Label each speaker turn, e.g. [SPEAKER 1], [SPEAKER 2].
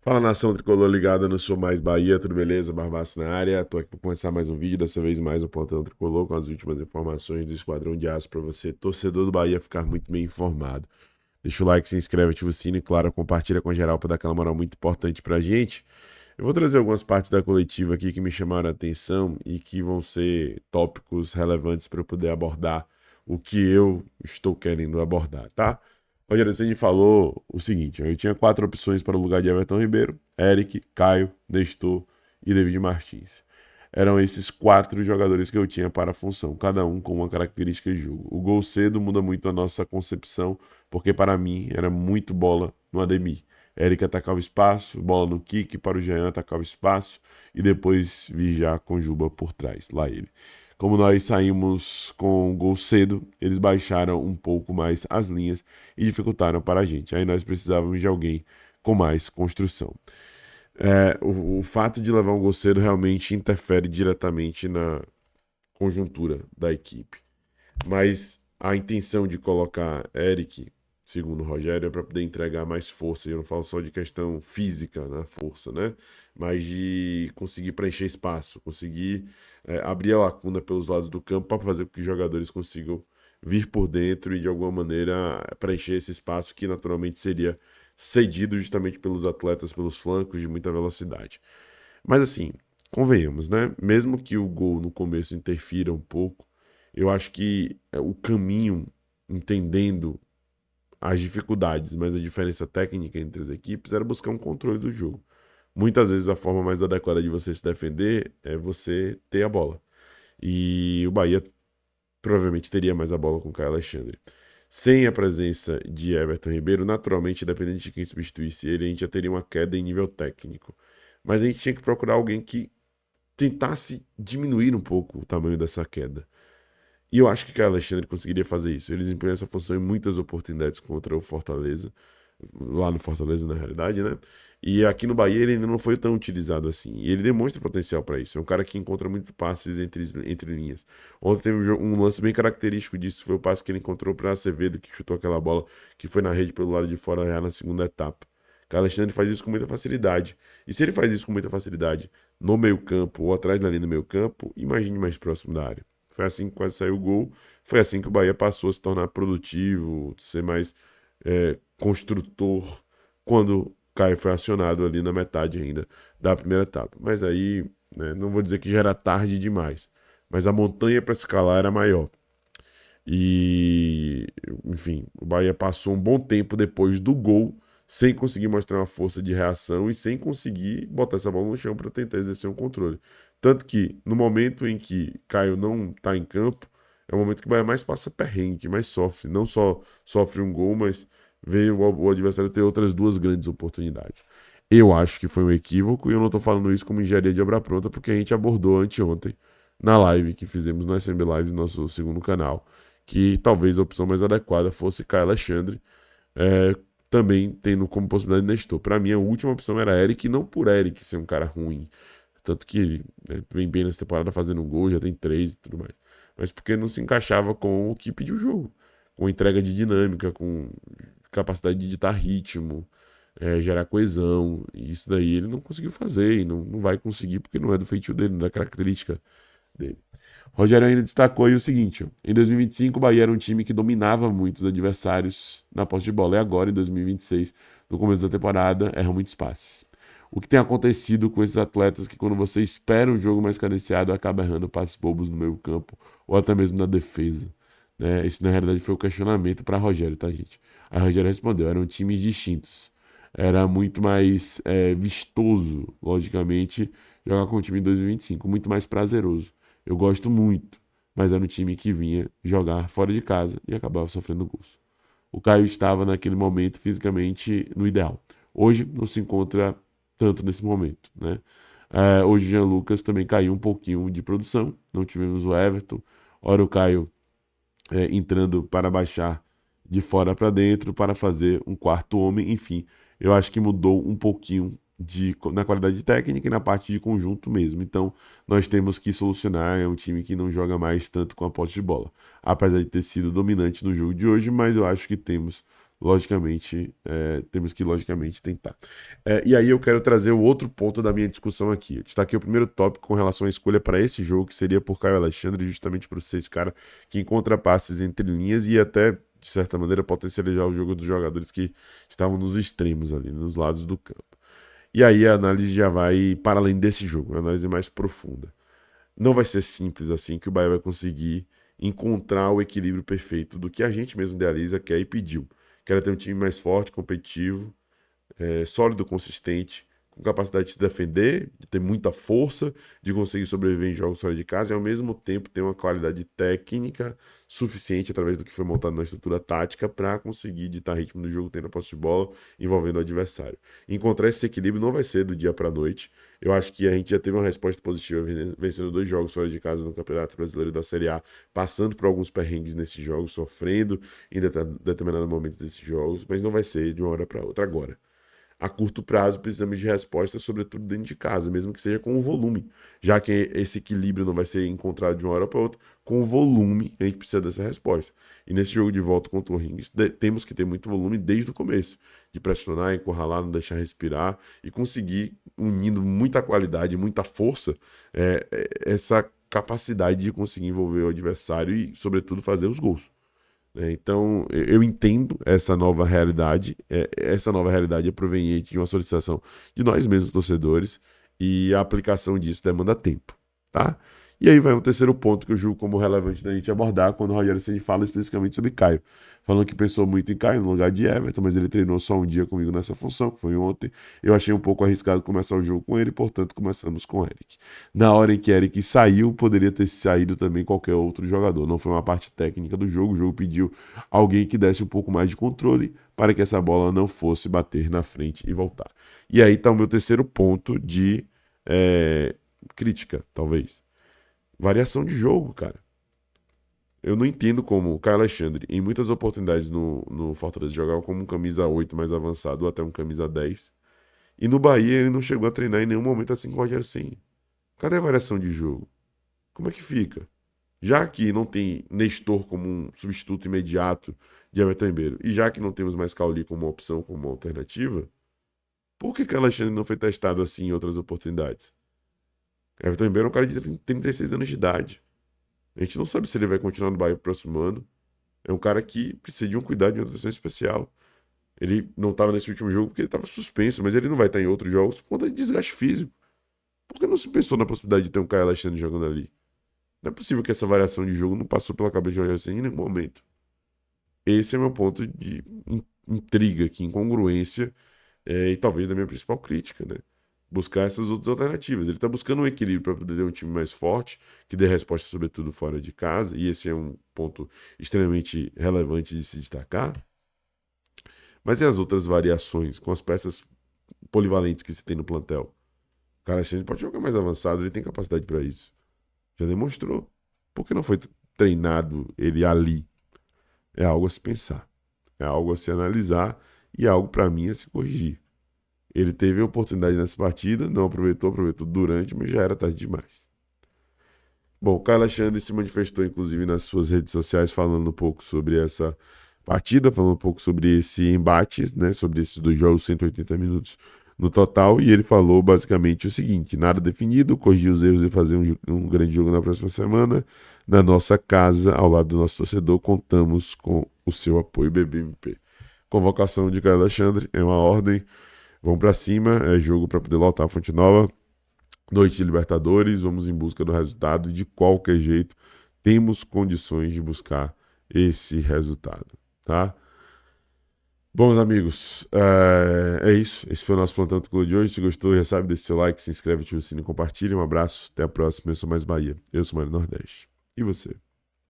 [SPEAKER 1] Fala, nação tricolor ligada no Sou Mais Bahia, tudo beleza? Barbaço na área. Tô aqui para começar mais um vídeo, dessa vez mais um Plantão Tricolor com as últimas informações do Esquadrão de Aço para você, torcedor do Bahia, ficar muito bem informado. Deixa o like, se inscreve, ativa o sino e, claro, compartilha com geral para dar aquela moral muito importante pra gente. Eu vou trazer algumas partes da coletiva aqui que me chamaram a atenção e que vão ser tópicos relevantes para eu poder abordar o que eu estou querendo abordar, tá? Rogério Ceni falou o seguinte: eu tinha quatro opções para o lugar de Everton Ribeiro: Eric, Caio, Nestor e David Martins. Eram esses quatro jogadores que eu tinha para a função, cada um com uma característica de jogo. O gol cedo muda muito a nossa concepção, porque para mim era muito bola no Ademir. Eric atacava o espaço, bola no kick para o Jean, atacava o espaço e depois Vijar com Juba por trás, lá ele. Como nós saímos com o gol cedo, eles baixaram um pouco mais as linhas e dificultaram para a gente. Aí nós precisávamos de alguém com mais construção. O fato de levar um gol cedo realmente interfere diretamente na conjuntura da equipe. Mas a intenção de colocar Eric, segundo o Rogério, é para poder entregar mais força. E eu não falo só de questão física na força, né? Mas de conseguir preencher espaço, conseguir abrir a lacuna pelos lados do campo para fazer com que os jogadores consigam vir por dentro e de alguma maneira preencher esse espaço que naturalmente seria cedido justamente pelos atletas pelos flancos de muita velocidade. Mas assim, convenhamos, né? Mesmo que o gol no começo interfira um pouco, eu acho que o caminho, entendendo as dificuldades, mas a diferença técnica entre as equipes, era buscar um controle do jogo. Muitas vezes a forma mais adequada de você se defender é você ter a bola. E o Bahia provavelmente teria mais a bola com o Caio Alexandre. Sem a presença de Everton Ribeiro, naturalmente, dependendo de quem substituísse ele, a gente já teria uma queda em nível técnico. Mas a gente tinha que procurar alguém que tentasse diminuir um pouco o tamanho dessa queda. E eu acho que o Alexandre conseguiria fazer isso. Ele desempenhou essa função em muitas oportunidades contra o Fortaleza, lá no Fortaleza, na realidade, né? E aqui no Bahia ele ainda não foi tão utilizado assim. E ele demonstra potencial para isso. É um cara que encontra muito passes entre linhas. Ontem teve um lance bem característico disso. Foi o passe que ele encontrou para Acevedo, que chutou aquela bola que foi na rede pelo lado de fora já na segunda etapa. O Alexandre faz isso com muita facilidade. E se ele faz isso com muita facilidade no meio-campo ou atrás da linha do meio-campo, imagine mais próximo da área. Foi assim que quase saiu o gol. Foi assim que o Bahia passou a se tornar produtivo, ser mais construtor quando o Caio foi acionado ali na metade ainda da primeira etapa. Mas aí, né, não vou dizer que já era tarde demais, mas a montanha para escalar era maior. E, enfim, o Bahia passou um bom tempo depois do gol sem conseguir mostrar uma força de reação e sem conseguir botar essa bola no chão para tentar exercer um controle. Tanto que, no momento em que Caio não está em campo, é o momento que o Bahia mais passa perrengue, que mais sofre. Não só sofre um gol, mas vê o adversário ter outras duas grandes oportunidades. Eu acho que foi um equívoco e eu não estou falando isso como engenharia de obra pronta, porque a gente abordou anteontem na live que fizemos no SMB Live, nosso segundo canal, que talvez a opção mais adequada fosse Caio Alexandre, é, também tendo como possibilidade Nestor. Para mim, a última opção era Eric, não por Eric ser um cara ruim, tanto que ele, né, vem bem nessa temporada fazendo um gol, já tem três e tudo mais, mas porque não se encaixava com o que pediu o jogo, com entrega de dinâmica, com capacidade de ditar ritmo, gerar coesão, e isso daí ele não conseguiu fazer e não vai conseguir porque não é do feitio dele, não é da característica dele. Rogério ainda destacou aí o seguinte: em 2025 o Bahia era um time que dominava muito os adversários na posse de bola, e agora em 2026, no começo da temporada, erra muitos passes. O que tem acontecido com esses atletas que quando você espera um jogo mais cadenciado, acaba errando passes bobos no meio campo ou até mesmo na defesa. Né? Esse na realidade foi o questionamento para Rogério, tá, gente? A Rogério respondeu: eram times distintos. Era muito mais vistoso, logicamente, jogar com o time em 2025, muito mais prazeroso. Eu gosto muito, mas era um time que vinha jogar fora de casa e acabava sofrendo gols. O Caio estava naquele momento fisicamente no ideal. Hoje não se encontra tanto nesse momento, né? Hoje o Jean Lucas também caiu um pouquinho de produção. Não tivemos o Everton. Ora o Caio entrando para baixar de fora para dentro para fazer um quarto homem. Enfim, eu acho que mudou um pouquinho na qualidade técnica e na parte de conjunto mesmo. Então, nós temos que solucionar. É um time que não joga mais tanto com a posse de bola, apesar de ter sido dominante no jogo de hoje, mas eu acho que temos logicamente, temos que logicamente tentar. E aí eu quero trazer o outro ponto da minha discussão aqui. Eu destaquei o primeiro tópico com relação à escolha para esse jogo, que seria por Caio Alexandre, justamente por ser esse cara que encontra passes entre linhas e até, de certa maneira, potencializar o jogo dos jogadores que estavam nos extremos ali, nos lados do campo. E aí a análise já vai para além desse jogo, uma análise mais profunda. Não vai ser simples assim que o Bahia vai conseguir encontrar o equilíbrio perfeito do que a gente mesmo idealiza, quer e pediu. Quer ter um time mais forte, competitivo, sólido, consistente, com capacidade de se defender, de ter muita força, de conseguir sobreviver em jogos fora de casa e ao mesmo tempo ter uma qualidade técnica suficiente através do que foi montado na estrutura tática para conseguir ditar ritmo do jogo, tendo a posse de bola, envolvendo o adversário. Encontrar esse equilíbrio não vai ser do dia para a noite. Eu acho que a gente já teve uma resposta positiva vencendo 2 jogos fora de casa no Campeonato Brasileiro da Série A, passando por alguns perrengues nesses jogos, sofrendo em determinado momento desses jogos, mas não vai ser de uma hora para outra agora. A curto prazo, precisamos de respostas, sobretudo dentro de casa, mesmo que seja com o volume, já que esse equilíbrio não vai ser encontrado de uma hora para outra, com o volume a gente precisa dessa resposta. E nesse jogo de volta contra o Rings, temos que ter muito volume desde o começo, de pressionar, encurralar, não deixar respirar e conseguir, unindo muita qualidade, muita força, essa capacidade de conseguir envolver o adversário e, sobretudo, fazer os gols. Então, eu entendo essa nova realidade. Essa nova realidade é proveniente de uma solicitação de nós mesmos, torcedores, e a aplicação disso demanda tempo, tá? E aí vai um terceiro ponto que eu julgo como relevante da gente abordar quando o Rogério Ceni fala especificamente sobre Caio. Falando que pensou muito em Caio no lugar de Everton, mas ele treinou só um dia comigo nessa função, que foi ontem. Eu achei um pouco arriscado começar o jogo com ele, portanto começamos com o Eric. Na hora em que Eric saiu, poderia ter saído também qualquer outro jogador. Não foi uma parte técnica do jogo, o jogo pediu alguém que desse um pouco mais de controle para que essa bola não fosse bater na frente e voltar. E aí está o meu terceiro ponto de crítica, talvez. Variação de jogo, cara. Eu não entendo como o Caio Alexandre, em muitas oportunidades no Fortaleza, jogava como um camisa 8 mais avançado, ou até um camisa 10. E no Bahia ele não chegou a treinar em nenhum momento assim com o Rogério Ceni. Cadê a variação de jogo? Como é que fica? Já que não tem Nestor como um substituto imediato de Everton Ribeiro, e já que não temos mais Cauli como uma opção, como uma alternativa, por que Caio Alexandre não foi testado assim em outras oportunidades? Everton Ribeiro é um cara de 36 anos de idade. A gente não sabe se ele vai continuar no Bahia pro próximo ano. É um cara que precisa de um cuidado e uma atenção especial. Ele não estava nesse último jogo porque ele estava suspenso, mas ele não vai estar em outros jogos por conta de desgaste físico. Por que não se pensou na possibilidade de ter um Caio Alexandre jogando ali? Não é possível que essa variação de jogo não passou pela cabeça de Rogério Ceni em nenhum momento. Esse é meu ponto de intriga aqui, incongruência, e talvez da minha principal crítica, né? Buscar essas outras alternativas. Ele está buscando um equilíbrio para poder ter um time mais forte, que dê resposta, sobretudo, fora de casa, e esse é um ponto extremamente relevante de se destacar. Mas e as outras variações, com as peças polivalentes que se tem no plantel? O cara, assim, ele pode jogar mais avançado, ele tem capacidade para isso. Já demonstrou. Por que não foi treinado ele ali? É algo a se pensar, é algo a se analisar e é algo para mim a se corrigir. Ele teve a oportunidade nessa partida, não aproveitou, aproveitou durante, mas já era tarde demais. Bom, o Caio Alexandre se manifestou, inclusive, nas suas redes sociais, falando um pouco sobre essa partida, falando um pouco sobre esse embate, né, sobre esses 2 jogos, 180 minutos no total, e ele falou basicamente o seguinte: nada definido, corrigir os erros e fazer um grande jogo na próxima semana. Na nossa casa, ao lado do nosso torcedor, contamos com o seu apoio, BBMP. Convocação de Caio Alexandre, é uma ordem. Vamos pra cima, é jogo para poder lotar a Fonte Nova. Noite de Libertadores, vamos em busca do resultado. De qualquer jeito, temos condições de buscar esse resultado, tá? Bom, meus amigos, é isso. Esse foi o nosso Plantão Tricolor de hoje. Se gostou, já sabe, deixe seu like, se inscreve, ativa o sininho e compartilha. Um abraço, até a próxima. Eu sou Mais Bahia, eu sou Mário Nordeste. E você?